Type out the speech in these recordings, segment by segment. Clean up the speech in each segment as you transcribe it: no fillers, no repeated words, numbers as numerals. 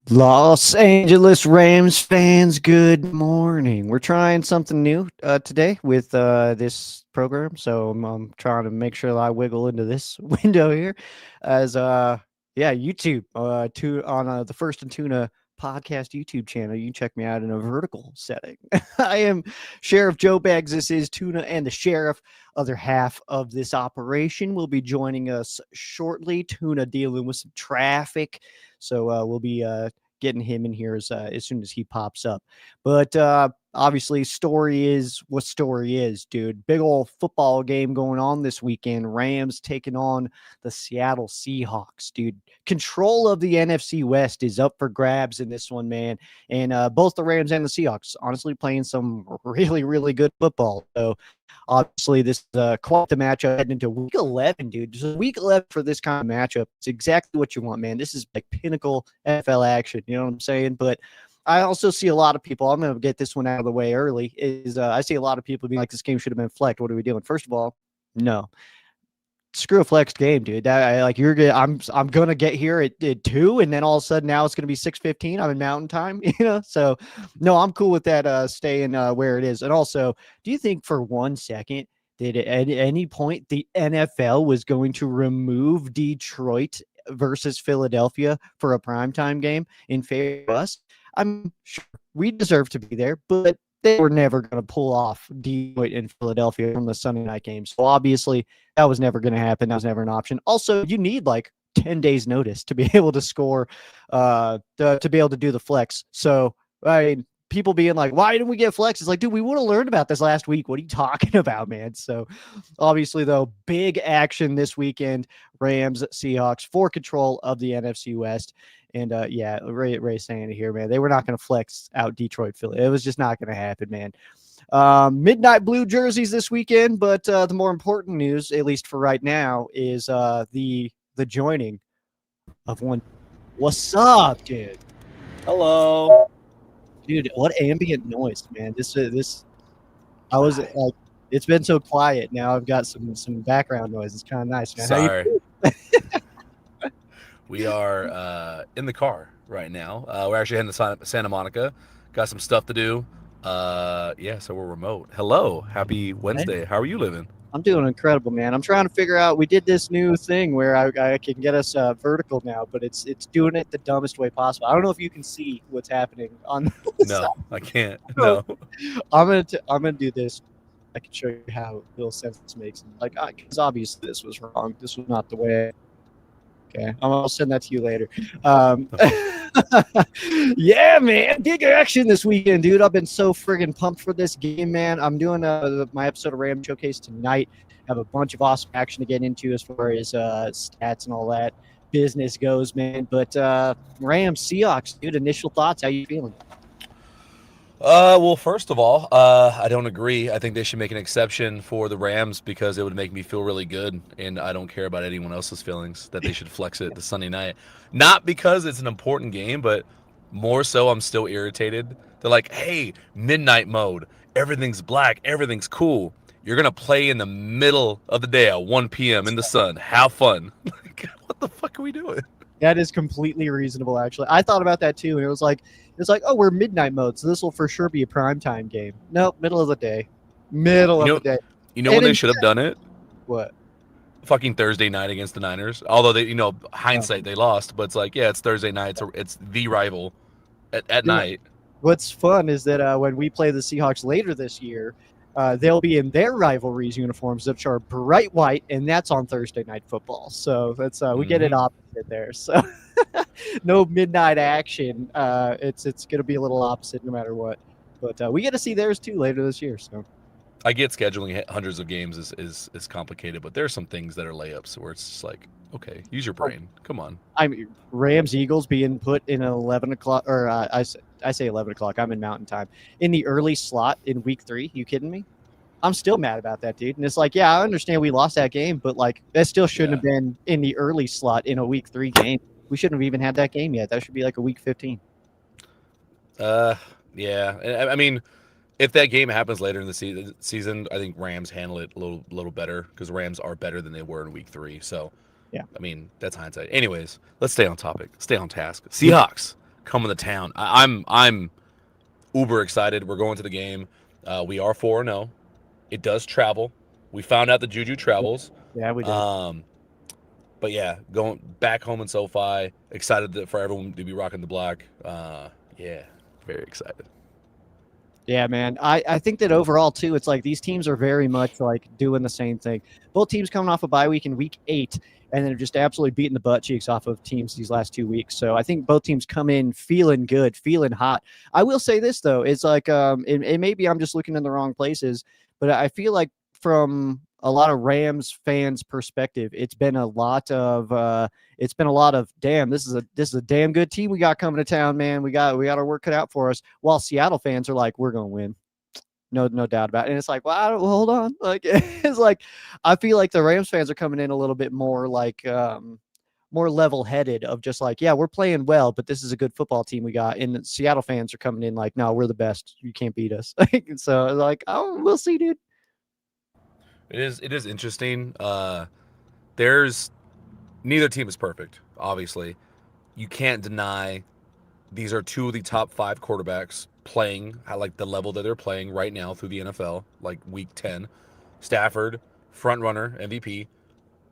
Los Angeles Rams fans, good morning. We're trying something new today with this program, so I'm trying to make sure that I wiggle into this window here, as YouTube on the First and Tuna podcast YouTube channel. You can check me out in a vertical setting. I am Sheriff Joe Baggs. This is Tuna, and the sheriff, other half of this operation, will be joining us shortly. Tuna dealing with some traffic. So we'll be getting him in here as soon as he pops up. But obviously, story is what story is, dude. Big old football game going on this weekend. Rams taking on the Seattle Seahawks, dude. Control of the NFC West is up for grabs in this one, man. And both the Rams and the Seahawks, honestly, playing some really, really good football. So obviously, this is quite the matchup heading into week 11, dude. Just week 11 for this kind of matchup. It's exactly what you want, man. This is like pinnacle NFL action. You know what I'm saying? But I also see a lot of people. I'm going to get this one out of the way early. I see a lot of people being like, "This game should have been flecked. What are we doing?" First of all, no, screw a flexed game, dude. I'm gonna get here at 2, and then all of a sudden now it's gonna be 6:15. I'm in Mountain Time, So no, I'm cool with that staying where it is. And also, do you think for 1 second that at any point the NFL was going to remove Detroit versus Philadelphia for a primetime game in favor of us? I'm sure we deserve to be there, but they were never going to pull off Detroit and Philadelphia from the Sunday night game. So obviously that was never going to happen. That was never an option. Also, you need like 10 days notice to be able to score, to be able to do the flex. So, I mean, people being like, why didn't we get flex? It's like, dude, we would have learned about this last week. What are you talking about, man? So obviously, though, big action this weekend. Rams, Seahawks for control of the NFC West. And Ray saying it here, man. They were not going to flex out Detroit, Philly. It was just not going to happen, man. Midnight blue jerseys this weekend, but the more important news, at least for right now, is the joining of one. What's up, dude? Hello. Dude, what ambient noise, man. This I was like, it's been so quiet. Now I've got some background noise. It's kind of nice, man. How you Sorry. doing? We are in the car right now. We're actually heading to Santa Monica. Got some stuff to do. So we're remote. Hello. Happy Wednesday. How are you living? I'm doing incredible, man. I'm trying to figure out. We did this new thing where I can get us vertical now, but it's doing it the dumbest way possible. I don't know if you can see what's happening on the side. No, I can't. No. I'm gonna do this. I can show you how little sense this makes. Like, because obviously this was wrong. This was not the way. Okay, I'll send that to you later. Yeah, man, big action this weekend, dude. I've been so friggin' pumped for this game, man. I'm doing my episode of Ram Showcase tonight. Have a bunch of awesome action to get into as far as stats and all that business goes, man. But Rams, Seahawks, dude. Initial thoughts? How you feeling? Well, first of all, I don't agree. I think they should make an exception for the Rams because it would make me feel really good, and I don't care about anyone else's feelings that they should flex it the Sunday night. Not because it's an important game, but more so I'm still irritated. They're like, hey, midnight mode. Everything's black. Everything's cool. You're going to play in the middle of the day at 1 p.m. in the sun. Have fun. What the fuck are we doing? That is completely reasonable, actually. I thought about that too, and it was like, oh, we're midnight mode, so this will for sure be a primetime game. Nope, middle of the day. Middle of the day. You know when they should have done it? What? Fucking Thursday night against the Niners. Although they, hindsight they lost, but it's like, yeah, it's Thursday night. It's the rival at night. What's fun is that when we play the Seahawks later this year, they'll be in their rivalries uniforms, which are bright white, and that's on Thursday night football. So that's we get it opposite there. So no midnight action. It's going to be a little opposite no matter what. But we get to see theirs too later this year. So I get scheduling hundreds of games is complicated, but there are some things that are layups where it's just like, okay, use your brain. Come on. I mean, Rams Eagles being put in 11 o'clock, or I say 11 o'clock. I'm in Mountain Time in the early slot in week 3. You kidding me? I'm still mad about that, dude. And it's like, yeah, I understand we lost that game, but like that still shouldn't have been in the early slot in a week 3 game. We shouldn't have even had that game yet. That should be like a week 15. Yeah. I mean, if that game happens later in the season, I think Rams handle it a little better because Rams are better than they were in week 3. So, yeah. I mean, that's hindsight. Anyways, let's stay on topic. Stay on task. Seahawks coming to town. I'm uber excited. We're going to the game. We are 4-0. It does travel. We found out the Juju travels. Yeah, we did. Um, but yeah, going back home in SoFi. Excited for everyone to be rocking the black. Yeah, very excited. Yeah, man. I think that overall too, it's like these teams are very much like doing the same thing. Both teams coming off a bye week in week 8, and then just absolutely beating the butt cheeks off of teams these last 2 weeks. So I think both teams come in feeling good, feeling hot. I will say this though, it's like and maybe I'm just looking in the wrong places, but I feel like from a lot of Rams fans' perspective, it's been a lot of damn, this is a damn good team we got coming to town, man. We got our work cut out for us. While Seattle fans are like, we're gonna win. No doubt about it. And it's like, well, hold on. Like it's like I feel like the Rams fans are coming in a little bit more like more level headed of just like, yeah, we're playing well, but this is a good football team we got. And Seattle fans are coming in like, no, we're the best. You can't beat us. So like, oh, we'll see, dude. It is interesting. There's neither team is perfect. Obviously, you can't deny these are two of the top 5 quarterbacks playing at like the level that they're playing right now through the NFL, like week 10. Stafford, front runner, MVP.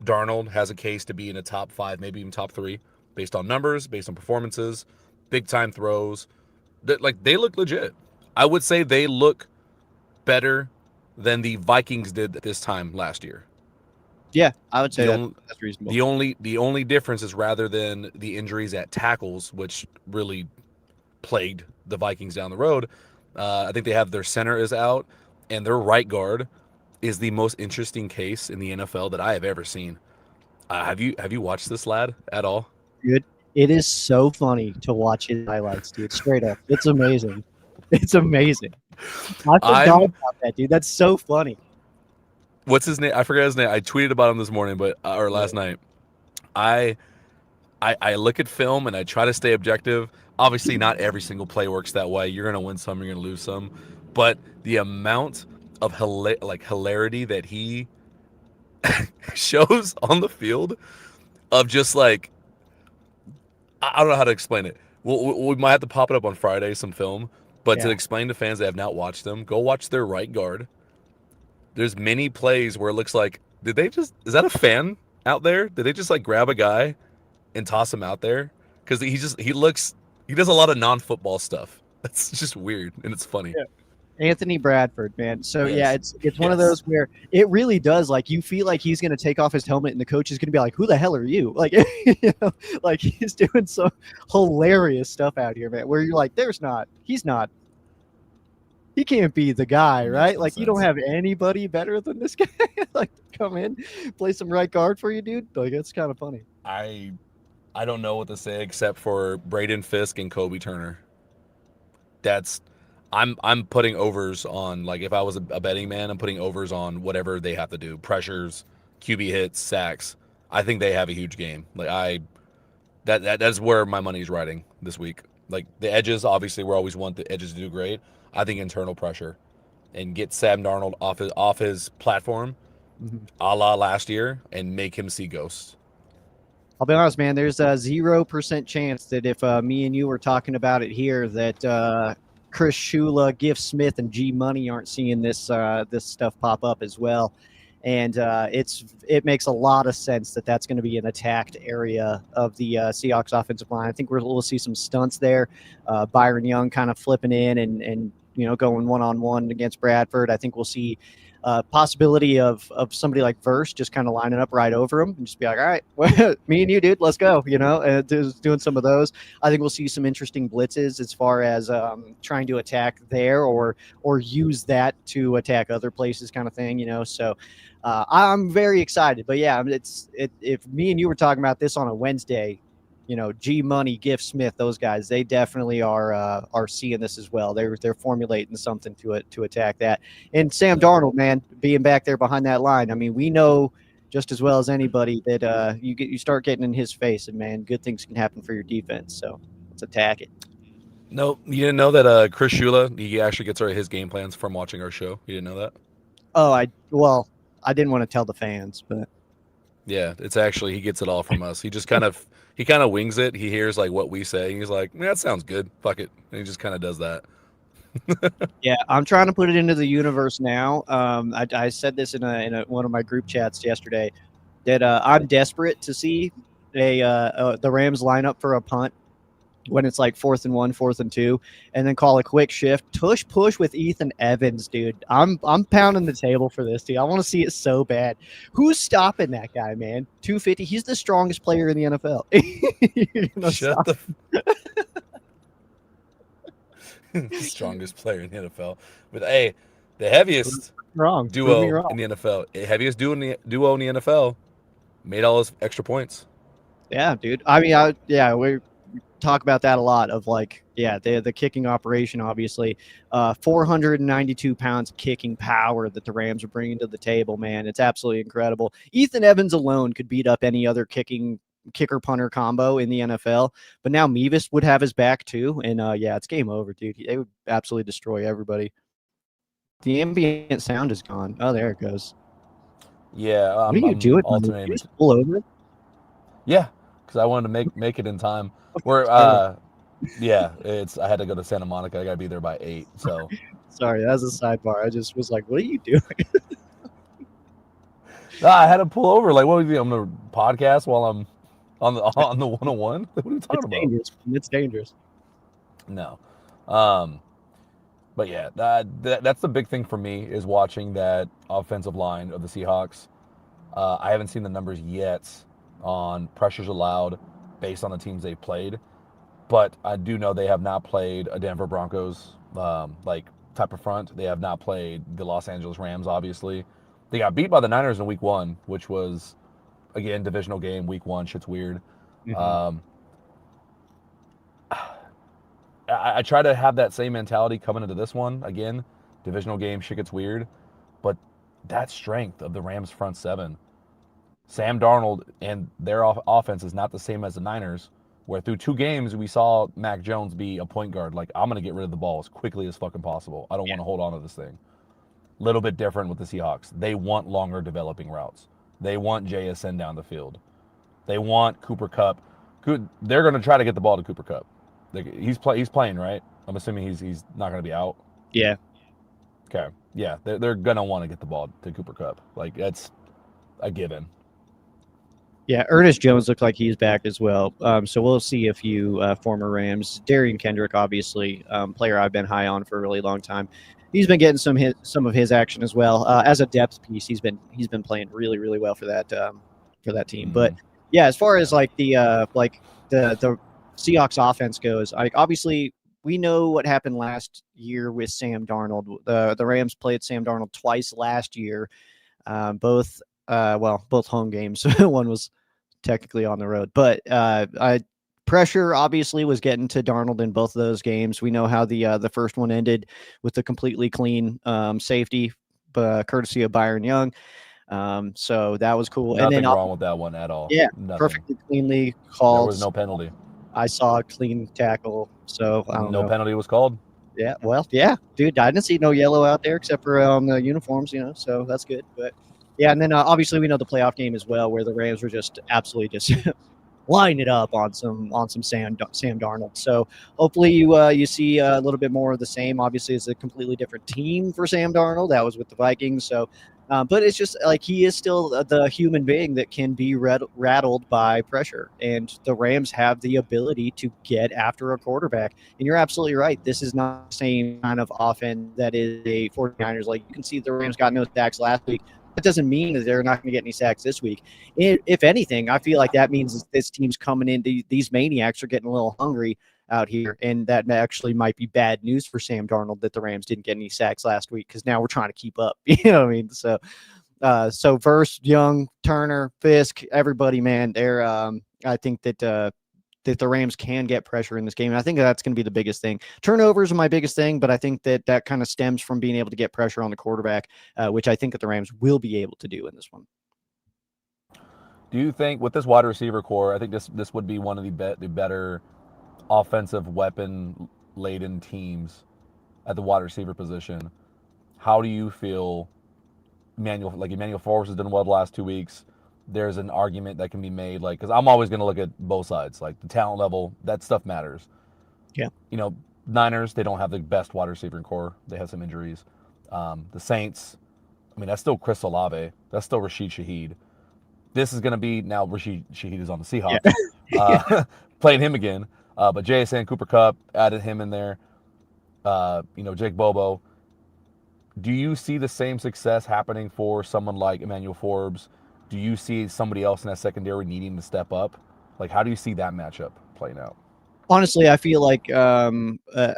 Darnold has a case to be in a top 5, maybe even top 3, based on numbers, based on performances, big time throws. They look legit. I would say they look better than the Vikings did this time last year. Yeah, I would say The that only that's reasonable. the only difference is rather than the injuries at tackles, which really plagued the Vikings down the road. I think they have their center is out, and their right guard is the most interesting case in the NFL that I have ever seen. Have you watched this lad at all? Dude, it is so funny to watch his highlights, dude. Straight up. It's amazing. It's amazing. I forgot I'm about that, dude. That's so funny. what's his name? I forgot his name. I tweeted about him this morning, but or Yeah. last night. I I look at film and I try to stay objective. Obviously, not every single play works that way. You're gonna win some, you're gonna lose some, but the amount of hilarity that he shows on the field of just like I don't know how to explain it. We might have to pop it up on Friday, some film, but to Yeah. explain to fans that have not watched them, go watch their right guard. There's many plays where it looks like did they just is that a fan out there? Did they just like grab a guy and toss him out there? Because he does a lot of non-football stuff. That's just weird and it's funny. Yeah. Anthony Bradford, man. So yeah, Yes, it's one of yes, those where it really does like you feel like he's gonna take off his helmet and the coach is gonna be like, "Who the hell are you?" Like, like he's doing some hilarious stuff out here, man. Where you're like, he's not, he can't be the guy, it makes right? no Like you don't sense. have anybody better than this guy. Like come in, play some right guard for you, dude. Like it's kind of funny. I I don't know what to say except for Braden Fisk and Kobe Turner. That's I'm putting overs on like if I was a betting man, I'm putting overs on whatever they have to do. Pressures, QB hits, sacks. I think they have a huge game. That's where my money's riding this week. Like the edges, obviously we always want the edges to do great. I think internal pressure and get Sam Darnold off his platform, Mhm. a la last year, and make him see ghosts. I'll be honest, man. There's a 0% chance that if me and you were talking about it here, that Chris Shula, Gift Smith, and G Money aren't seeing this stuff pop up as well. And it makes a lot of sense that that's going to be an attacked area of the Seahawks offensive line. I think we'll see some stunts there. Byron Young kind of flipping in and going one-on-one against Bradford. I think we'll see possibility of somebody like Verse just kind of lining up right over him and just be like, all right, well, me and you, dude, let's go. And doing some of those. I think we'll see some interesting blitzes as far as trying to attack there or use that to attack other places, kind of thing. So I'm very excited. But yeah, if me and you were talking about this on a Wednesday, G Money, Gift Smith, those guys, they definitely are seeing this as well. They're formulating something to attack that. And Sam Darnold, man, being back there behind that line. I mean, we know just as well as anybody that you start getting in his face, and man, good things can happen for your defense. So let's attack it. No, you didn't know that Chris Shula, he actually gets his game plans from watching our show. You didn't know that? Oh, I didn't want to tell the fans, but Yeah, it's actually he gets it all from us. He kind of wings it. He hears like what we say. And he's like, "Man, that sounds good. Fuck it." And he just kind of does that. Yeah, I'm trying to put it into the universe now. I said this in one of my group chats yesterday that I'm desperate to see the Rams line up for a punt when it's like 4th and 1, 4th and 2, and then call a quick shift, tush push with Ethan Evans, dude. I'm pounding the table for this, dude. I want to see it so bad. Who's stopping that guy, man? 250. He's the strongest player in the NFL. You're gonna Shut stop. the strongest player in the NFL. But hey, the heaviest Wrong. Prove me duo wrong. in the NFL, heaviest duo in the NFL, made all his extra points. Yeah, dude. I mean, yeah, we talk about that a lot of like, yeah, the kicking operation, obviously. 492 pounds kicking power that the Rams are bringing to the table, man. It's absolutely incredible. Ethan Evans alone could beat up any other kicker punter combo in the NFL, but now Mevis would have his back too. And yeah, it's game over, dude. They would absolutely destroy everybody. The ambient sound is gone. Oh, there it goes. Yeah, What are you I'm doing? Did alternating. you just pull over? Yeah, because I wanted to make it in time. Okay, We're terrible. yeah, it's I had to go to Santa Monica. I got to be there by 8. So Sorry, that was a sidebar. I just was like, what are you doing? no, I had to pull over. Like, what would you think? I'm gonna podcast while I'm on the 101. What are you talking It's about? dangerous. It's dangerous. No, um, but yeah, that's the big thing for me is watching that offensive line of the Seahawks. I haven't seen the numbers yet on pressures allowed based on the teams they've played, but I do know they have not played a Denver Broncos like type of front. They have not played the Los Angeles Rams. Obviously, they got beat by the Niners in Week 1, which was again divisional game. Week 1, shit's weird. Hmm. Um, I try to have that same mentality coming into this one. Again, divisional game, shit gets weird, but that strength of the Rams front seven, Sam Darnold and their offense is not the same as the Niners, where through 2 games we saw Mac Jones be a point guard. Like, I'm gonna get rid of the ball as quickly as fucking possible. I don't Yeah. want to hold on to this thing. Little bit different with the Seahawks. They want longer developing routes. They want JSN down the field. They want Cooper Cup. They're going to try to get the ball to Cooper Cup. He's playing, right? I'm assuming he's not going to be out. Yeah. Okay. Yeah, they're going to want to get the ball to Cooper Cup. Like, that's a given. Yeah. Ernest Jones looked like he's back as well. So we'll see if you former Rams, Darian Kendrick, obviously, player I've been high on for a really long time. He's been getting some of his action as well as a depth piece. He's been playing really really well for that team. But Mm-hmm. yeah, as far as Yeah. like the Seahawks offense goes, like obviously we know what happened last year with Sam Darnold. The Rams played Sam Darnold twice last year, both both home games. One was technically on the road, but pressure obviously was getting to Darnold in both of those games. We know how the first one ended with the completely clean safety, courtesy of Byron Young. So that was cool. And then Nothing wrong with that one at all. yeah, Nothing. perfectly cleanly There called. was no penalty. I saw a clean tackle, so I don't No know. penalty was called. Yeah, well, yeah, dude, I didn't see no yellow out there except for on the uniforms, so that's good. But yeah, and then obviously we know the playoff game as well, where the Rams were just absolutely just line it up on some Sam Darnold. So hopefully you see a little bit more of the same. Obviously, it's a completely different team for Sam Darnold. That was with the Vikings. So, but it's just like he is still the human being that can be rattled by pressure, and the Rams have the ability to get after a quarterback. And you're absolutely right. This is not the same kind of offense that is a 49ers. Like you can see the Rams got no sacks last week. That doesn't mean that they're not going to get any sacks this week. If anything, I feel like that means this team's coming in. These maniacs are getting a little hungry out here, and that actually might be bad news for Sam Darnold that the Rams didn't get any sacks last week because now we're trying to keep up. You know what I mean? So Verse, Young, Turner, Fisk, everybody, man, they're I think that the Rams can get pressure in this game. And I think that's going to be the biggest thing. Turnovers are my biggest thing, but I think that kind of stems from being able to get pressure on the quarterback, which I think that the Rams will be able to do in this one. Do you think with this wide receiver core, I think this would be one of the better offensive weapon laden teams at the wide receiver position? How do you feel Emmanuel Forbes has done well the last 2 weeks? there's an argument that can be made, like, because I'm always going to look at both sides, like the talent level, that stuff matters. Yeah. You know, Niners, they don't have the best wide receiver core. They have some injuries. The Saints, I mean, that's still Chris Olave. That's still Rashid Shaheed. This is going to be now Rashid Shaheed is on the Yeah. Seahawks, playing him again. But JSN, Cooper Cup, added him in there. Jake Bobo. Do you see the same success happening for someone like Emmanuel Forbes? Do you see somebody else in that secondary needing to step up? Like, how do you see that matchup playing out? Honestly, I feel like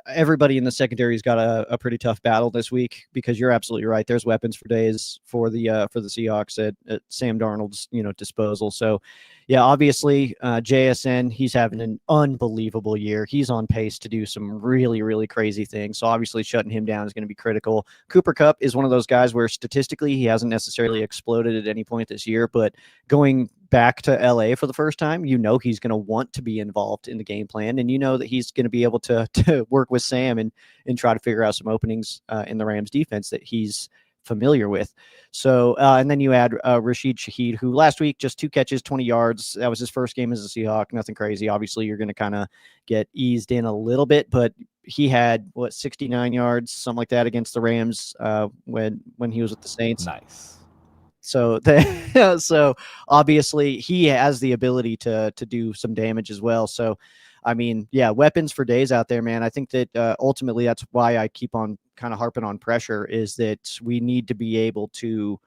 everybody in the secondary's got a pretty tough battle this week because you're absolutely right. There's weapons for days for the Seahawks at Sam Darnold's disposal. So, yeah, obviously JSN, he's having an unbelievable year. He's on pace to do some really crazy things. So obviously shutting him down is going to be critical. Cooper Cup is one of those guys where statistically he hasn't necessarily exploded at any point this year, but going back to LA for the first time, he's going to want to be involved in the game plan, and that he's going to be able to work with Sam and try to figure out some openings in the Rams defense that he's familiar with. So, and then you add Rashid Shaheed, who last week just 2 catches, 20 yards. That was his first game as a Seahawk. Nothing crazy. Obviously, you're going to kind of get eased in a little bit, but he had 69 yards, something like that, against the Rams when he was with the Saints. Nice. So so obviously he has the ability to do some damage as well. So, I mean, yeah, weapons for days out there, man. I think that ultimately that's why I keep on kind of harping on pressure, is that we need to be able to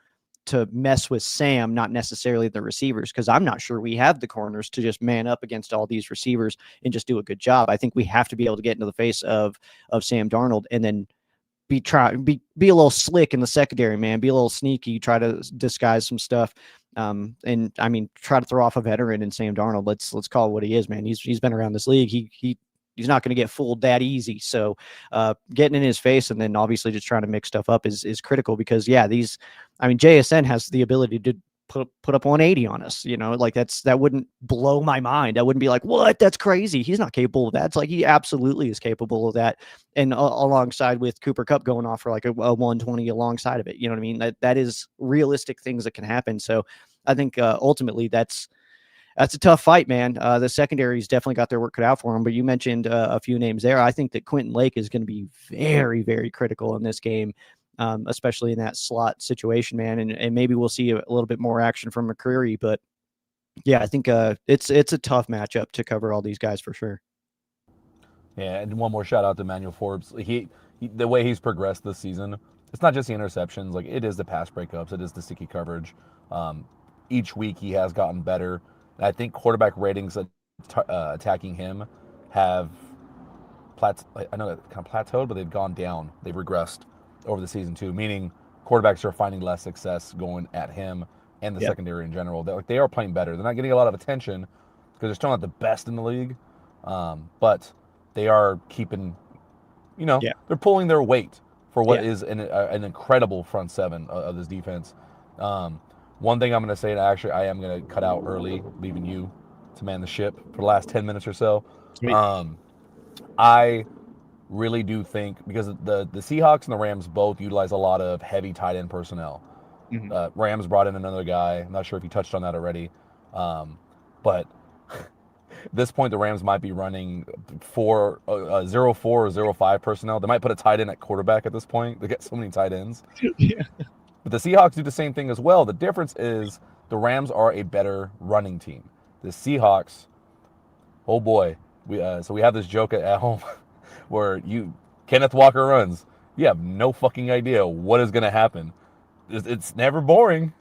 mess with Sam, not necessarily the receivers, because I'm not sure we have the corners to just man up against all these receivers and just do a good job. I think we have to be able to get into the face of Sam Darnold and then be a little slick in the secondary, man. Be a little sneaky, try to disguise some stuff. And I mean, try to throw off a veteran in Sam Darnold. Let's call it what he is, man. He's been around this league. He's not going to get fooled that easy. So getting in his face and then obviously just trying to mix stuff up is critical, because JSN has the ability to put up 180 on us, like that wouldn't blow my mind. I wouldn't be like, what, that's crazy. He's not capable of that. It's like he absolutely is capable of that. And alongside with Cooper Cup going off for like a 120 alongside of it, you know what I mean? That is realistic things that can happen. So I think ultimately that's a tough fight, man. The secondary's definitely got their work cut out for them, but you mentioned a few names there. I think that Quentin Lake is going to be very critical in this game, especially in that slot situation, man. And maybe we'll see a little bit more action from McCreary, but yeah, I think it's a tough matchup to cover all these guys for sure. Yeah, and one more shout out to Manuel Forbes. He the way he's progressed this season, it's not just the interceptions. Like, it is the pass breakups, it is the sticky coverage. Each week he has gotten better. And I think quarterback ratings attacking him have I know it kind of plateaued, but they've gone down. They've regressed over the season too. Meaning quarterbacks are finding less success going at him and the Yep. secondary in general. They are playing better. They're not getting a lot of attention because they're still not the best in the league, but they are keeping, Yeah. they're pulling their weight for what Yeah. is an incredible front seven of this defense. One thing I'm going to say, and actually I am going to cut out early, leaving you to man the ship for the last 10 minutes or so. Sweet. I really do think, because the Seahawks and the Rams both utilize a lot of heavy tight end personnel. Mm-hmm. Rams brought in another guy. I'm not sure if you touched on that already. But at this point, the Rams might be running 0-4 or 0-5 personnel. They might put a tight end at quarterback at this point. They get so many tight ends. Yeah. But the Seahawks do the same thing as well. The difference is the Rams are a better running team. The Seahawks, oh boy, so we have this joke at home where Kenneth Walker runs. You have no fucking idea what is going to happen. It's never boring.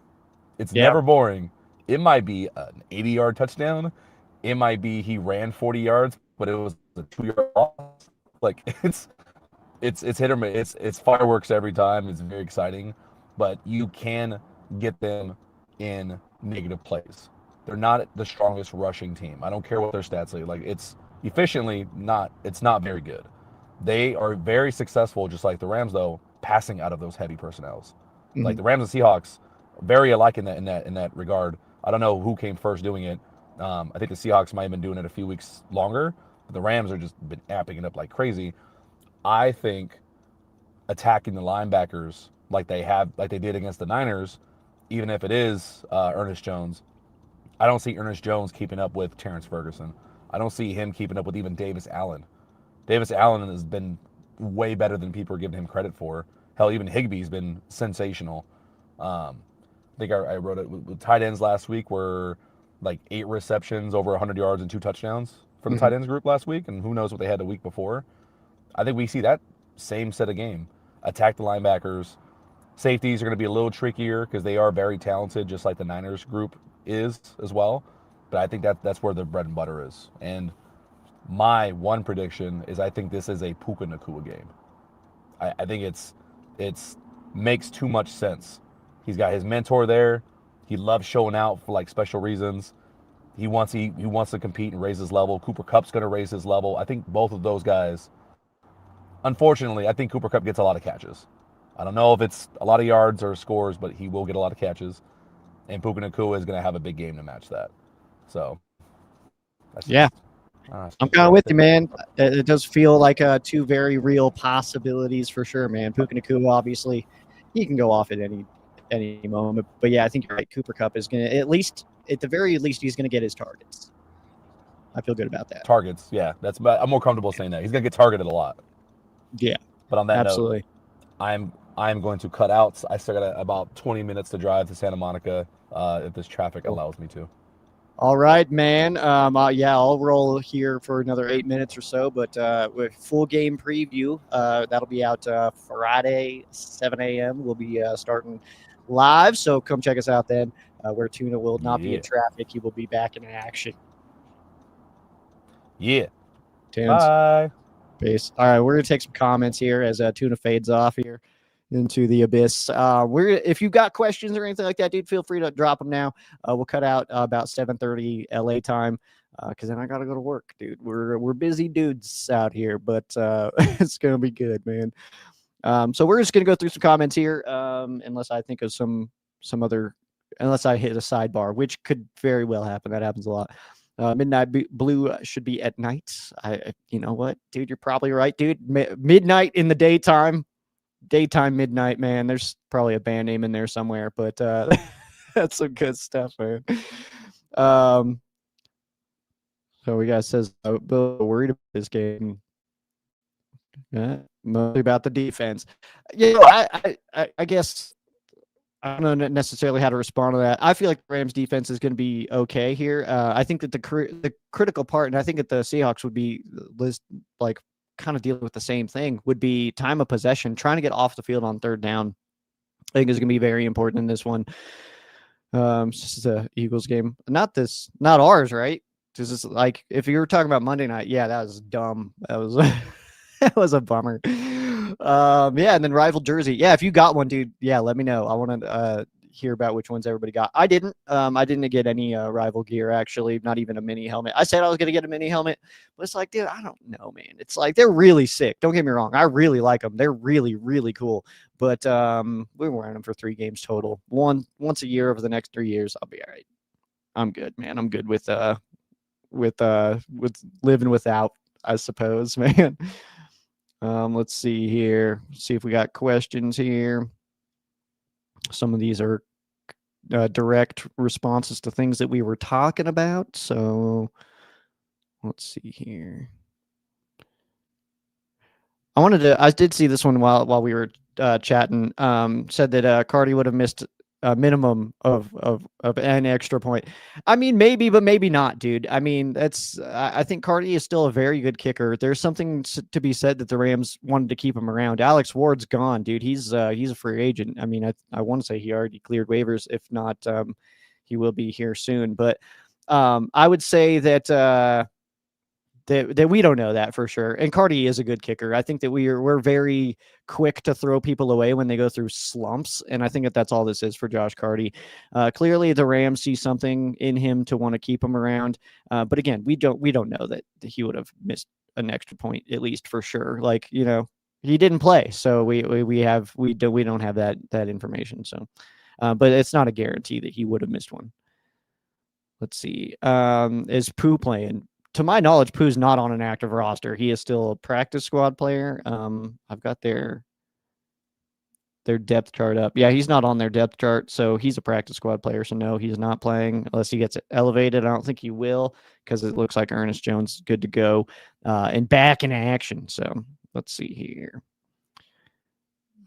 It's Yeah. never boring. It might be an 80-yard touchdown. It might be he ran 40 yards, but it was a 2-yard loss. Like, it's hit or miss. It's fireworks every time. It's very exciting, but you can get them in negative plays. They're not the strongest rushing team. I don't care what their stats say. Like, it's efficiently not. It's not very good. They are very successful, just like the Rams, though, passing out of those heavy personnels. Mm-hmm. Like the Rams and Seahawks, very alike in that regard. I don't know who came first doing it. I think the Seahawks might have been doing it a few weeks longer, but the Rams are just been amping it up like crazy. I think attacking the linebackers like they did against the Niners, even if it is Ernest Jones, I don't see Ernest Jones keeping up with Terrence Ferguson. I don't see him keeping up with even Davis Allen. Davis Allen has been way better than people are giving him credit for. Hell, even Higbee's been sensational. I think I wrote it with tight ends last week were like 8 receptions, over 100 yards, and 2 touchdowns for the Mhm. tight ends group last week, and who knows what they had the week before. I think we see that same set of game. Attack the linebackers. Safeties are going to be a little trickier because they are very talented, just like the Niners group is as well. But I think that's where the bread and butter is. And my one prediction is I think this is a Puka Nakua game. I think it's makes too much sense. He's got his mentor there. He loves showing out for like special reasons. He wants to compete and raise his level. Cooper Kupp's going to raise his level. I think both of those guys. Unfortunately, I think Cooper Kupp gets a lot of catches. I don't know if it's a lot of yards or scores, but he will get a lot of catches. And Puka Nakua is going to have a big game to match that. So that's Yeah, just I'm what kind of I with you, think. man. It does feel like two very real possibilities for sure, man. Puka Nakua, obviously, he can go off at any moment. But yeah, I think you're right. Cooper Cup is going to, at the very least, he's going to get his targets. I feel good about that. Targets, yeah, I'm more comfortable saying that. He's going to get targeted a lot. Yeah, But on that note, absolutely. I'm going to cut out. I still got about 20 minutes to drive to Santa Monica if this traffic Cool. allows me to. All right, man. Yeah, I'll roll here for another 8 minutes or so, but with full game preview, that'll be out Friday, 7 a.m. We'll be starting live, so come check us out then. Where Tuna will not be Yeah. in traffic, he will be back in action. Yeah. Tunes. Bye. Peace. All right, we're gonna take some comments here as Tuna fades off here into the abyss. If you've got questions or anything like that, dude, feel free to drop them now. We'll cut out about 7:30 LA time because then I gotta go to work, dude. We're busy dudes out here, but it's gonna be good, man. So we're just gonna go through some comments here, unless I think of some other, unless I hit a sidebar, which could very well happen. That happens a lot. Midnight Blue should be at night. You know what, dude? You're probably right, dude. Midnight in the daytime midnight, man. There's probably a band name in there somewhere, but that's some good stuff, man. Um, so we got says Bill worried about this game. Mostly about the defense. You know, I guess I don't know necessarily how to respond to that. I feel like the Rams defense is going to be okay here. I think that the critical part, and I think that the Seahawks would be like kind of dealing with the same thing, would be time of possession, trying to get off the field on third down. I think is going to be very important in this one. This is a Eagles game, not ours, right? This is like if you were talking about Monday night, yeah, that was dumb. That was that was a bummer. Yeah, and then rival jersey. Yeah, if you got one, dude, yeah, let me know. I want to hear about which ones everybody got. I didn't. I didn't get any rival gear actually. Not even a mini helmet. I said I was gonna get a mini helmet, but it's like, dude, I don't know, man. It's like they're really sick. Don't get me wrong. I really like them. They're really, really cool. But we're wearing them for 3 games total. Once a year over the next 3 years, I'll be all right. I'm good, man. I'm good with living without, I suppose, man. Let's see here. See if we got questions here. Some of these are direct responses to things that we were talking about. So let's see here. I did see this one while we were chatting. Said that Cardi would have missed a minimum of an extra point. I mean, maybe, but maybe not, dude. I mean, I think Cardi is still a very good kicker. There's something to be said that the Rams wanted to keep him around. Alex Ward's gone, dude. He's a free agent. I mean, I want to say he already cleared waivers. If not, he will be here soon. But I would say that that we don't know that for sure. And Cardi is a good kicker. I think that we're very quick to throw people away when they go through slumps, and I think that that's all this is for Josh Cardi. Clearly, the Rams see something in him to want to keep him around. But again, we don't know that he would have missed an extra point at least for sure. Like, you know, he didn't play, so we don't have that information. So, but it's not a guarantee that he would have missed one. Let's see. Is Pooh playing? To my knowledge, Pooh's not on an active roster. He is still a practice squad player. I've got their their depth chart up. Yeah, he's not on their depth chart, so he's a practice squad player. So no, he's not playing unless he gets elevated. I don't think he will because it looks like Ernest Jones is good to go and back in action. So let's see here.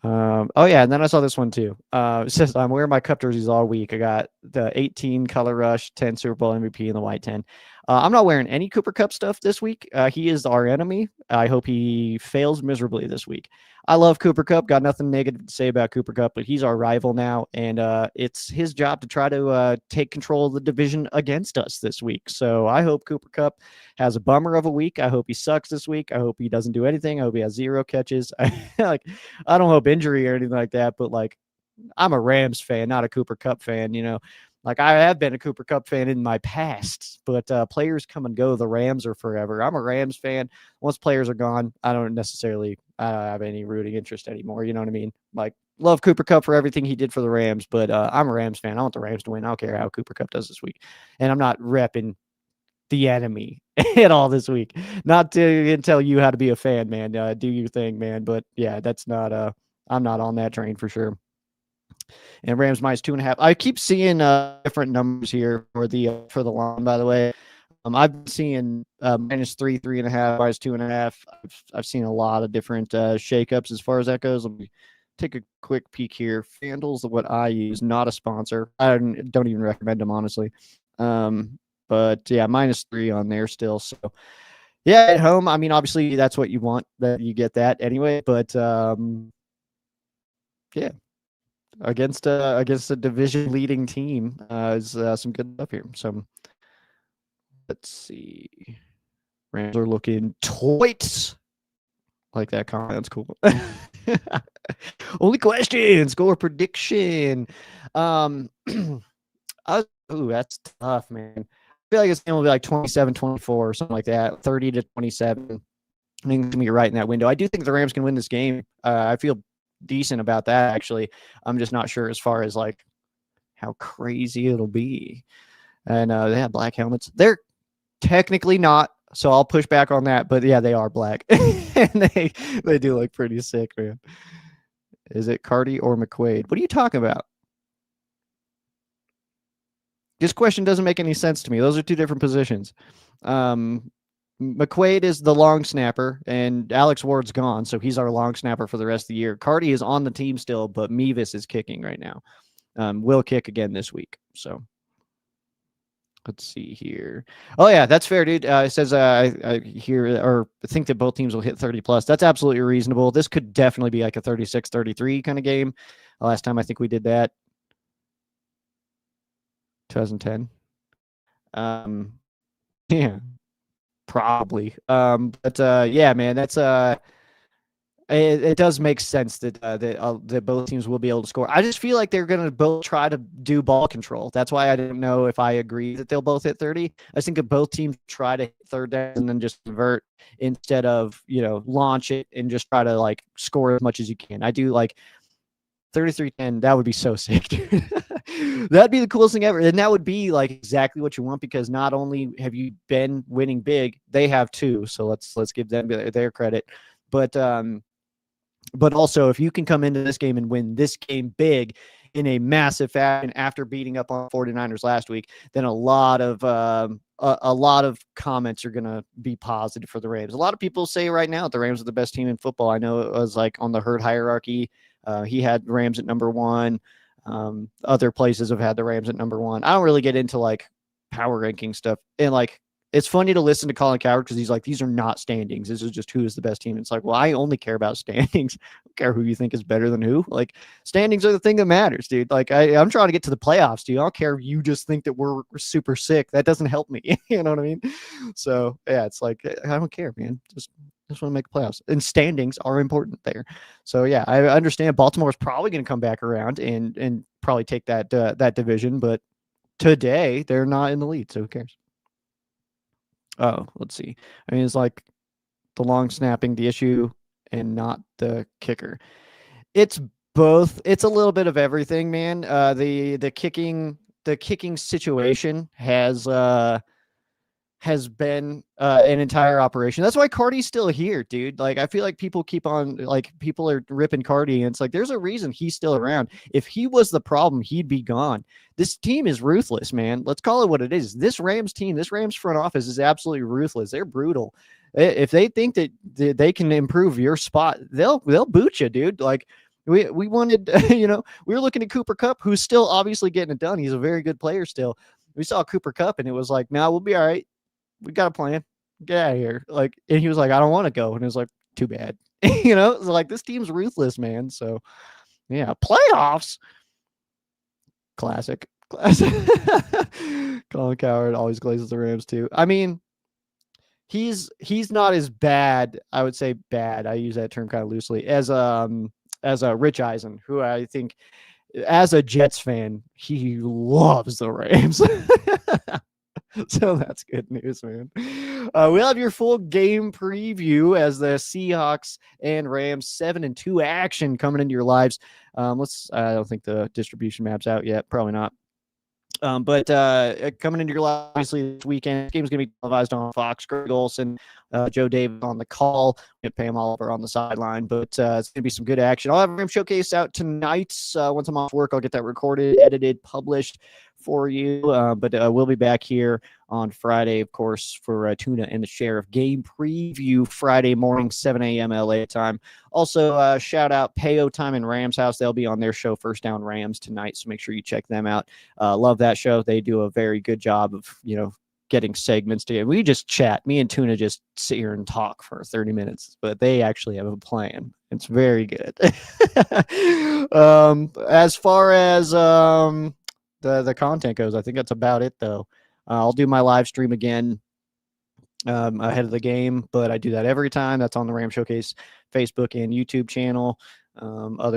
Oh yeah, and then I saw this one too. It says I'm wearing my cup jerseys all week. I got the 18 color rush, 10 Super Bowl MVP, and the white 10. I'm not wearing any Cooper Cup stuff this week. He is our enemy. I hope he fails miserably this week. I love Cooper Cup. Got nothing negative to say about Cooper Cup, but he's our rival now, and it's his job to try to take control of the division against us this week. So I hope Cooper Cup has a bummer of a week. I hope he sucks this week. I hope he doesn't do anything. I hope he has 0 catches. Like, I don't hope injury or anything like that, but like, I'm a Rams fan, not a Cooper Cup fan, you know. Like, I have been a Cooper Cup fan in my past, but players come and go. The Rams are forever. I'm a Rams fan. Once players are gone, I don't necessarily have any rooting interest anymore. You know what I mean? Like, love Cooper Cup for everything he did for the Rams, but I'm a Rams fan. I want the Rams to win. I don't care how Cooper Cup does this week. And I'm not repping the enemy at all this week. Not to tell you how to be a fan, man. Do your thing, man. But yeah, that's not I'm not on that train for sure. And Rams minus 2.5. I keep seeing different numbers here for the line, by the way. I've been seeing minus 3, 3.5, minus 2.5. I've seen a lot of different shakeups as far as that goes. Let me take a quick peek here. FanDuel's what I use, not a sponsor. I don't even recommend them, honestly. But yeah, minus 3 on there still. So yeah, at home, I mean, obviously that's what you want, that you get that anyway. But yeah, against a division leading team is some good stuff here. So let's see. Rams are looking tight. Like that comment. That's cool. Only question, score prediction. That's tough, man. I feel like this game will be like 27-24 or something like that, 30-27. I think it's going to be right in that window. I do think the Rams can win this game. I feel decent about that, actually. I'm just not sure as far as like how crazy it'll be. And they have black helmets. They're technically not, so I'll push back on that. But yeah, they are black. And they do look pretty sick, man. Is it Cardi or McQuaid? What are you talking about? This question doesn't make any sense to me. Those are two different positions. McQuaid is the long snapper, and Alex Ward's gone, so he's our long snapper for the rest of the year. Cardi is on the team still, but Mevis is kicking right now. Will kick again this week. So let's see here. Oh yeah, that's fair, dude. It says I hear or think that both teams will hit 30 plus. That's absolutely reasonable. This could definitely be like a 36-33 kind of game. Last time I think we did that. 2010. Yeah, probably. But yeah, man, that's it does make sense that that both teams will be able to score. I just feel like they're going to both try to do ball control. That's why I didn't know if I agree that they'll both hit 30. I think that both teams try to hit third down and then just convert instead of, launch it and just try to like score as much as you can. I do like 33-10. That would be so sick, dude. That'd be the coolest thing ever. And that would be like exactly what you want, because not only have you been winning big, they have too. So let's give them their credit. But also, if you can come into this game and win this game big in a massive fashion after beating up on 49ers last week, then a lot of comments are going to be positive for the Rams. A lot of people say right now the Rams are the best team in football. I know it was like on the herd hierarchy. He had Rams at number 1. Other places have had the Rams at number 1. I don't really get into like power ranking stuff. And like, it's funny to listen to Colin Cowherd because he's like, these are not standings. This is just who is the best team. It's like, well, I only care about standings. I don't care who you think is better than who. Like, standings are the thing that matters, dude. Like, I'm trying to get to the playoffs, dude. I don't care if you just think that we're super sick. That doesn't help me. You know what I mean? So yeah, it's like, I don't care, man. Just want to make playoffs, and standings are important there. So yeah, I understand Baltimore is probably going to come back around and probably take that division, but today they're not in the lead, so who cares? Oh, let's see. I mean, it's like the long snapping, the issue, and not the kicker. It's both. It's a little bit of everything, man. The kicking situation has has been an entire operation. That's why Cardi's still here, dude. Like, I feel like people keep on, like, people are ripping Cardi, and it's like, there's a reason he's still around. If he was the problem, he'd be gone. This team is ruthless, man. Let's call it what it is. This Rams team, this Rams front office is absolutely ruthless. They're brutal. If they think that they can improve your spot, they'll boot you, dude. Like, we wanted, we were looking at Cooper Kupp, who's still obviously getting it done. He's a very good player still. We saw Cooper Kupp, and it was like, nah, we'll be all right. We got a plan. Get out of here. Like, and he was like, I don't want to go. And it was like, too bad. So like, this team's ruthless, man. So yeah, playoffs. Classic. Colin Coward always glazes the Rams too. I mean, he's not as bad. I would say bad. I use that term kind of loosely as Rich Eisen, who I think, as a Jets fan, he loves the Rams. So that's good news, man. We'll have your full game preview as the Seahawks and Rams 7-2 action coming into your lives. I don't think the distribution map's out yet. Probably not. But coming into your life, obviously, this weekend, this game's going to be televised on Fox. Greg Olson, Joe Davis on the call, and Pam Oliver on the sideline. But it's going to be some good action. I'll have a Ram Showcase out tonight. Once I'm off work, I'll get that recorded, edited, published for you. But we'll be back here on Friday, of course, for Tuna and the Sheriff game preview Friday morning, 7 a.m. LA time. Also, shout out Payo Time and Rams House. They'll be on their show, First Down Rams, tonight. So make sure you check them out. Love that show. They do a very good job of, getting segments together. We just chat. Me and Tuna just sit here and talk for 30 minutes, but they actually have a plan. It's very good. As far as the content goes, I think that's about it, though. I'll do my live stream again ahead of the game, but I do that every time. That's on the Ram Showcase Facebook and YouTube channel. Other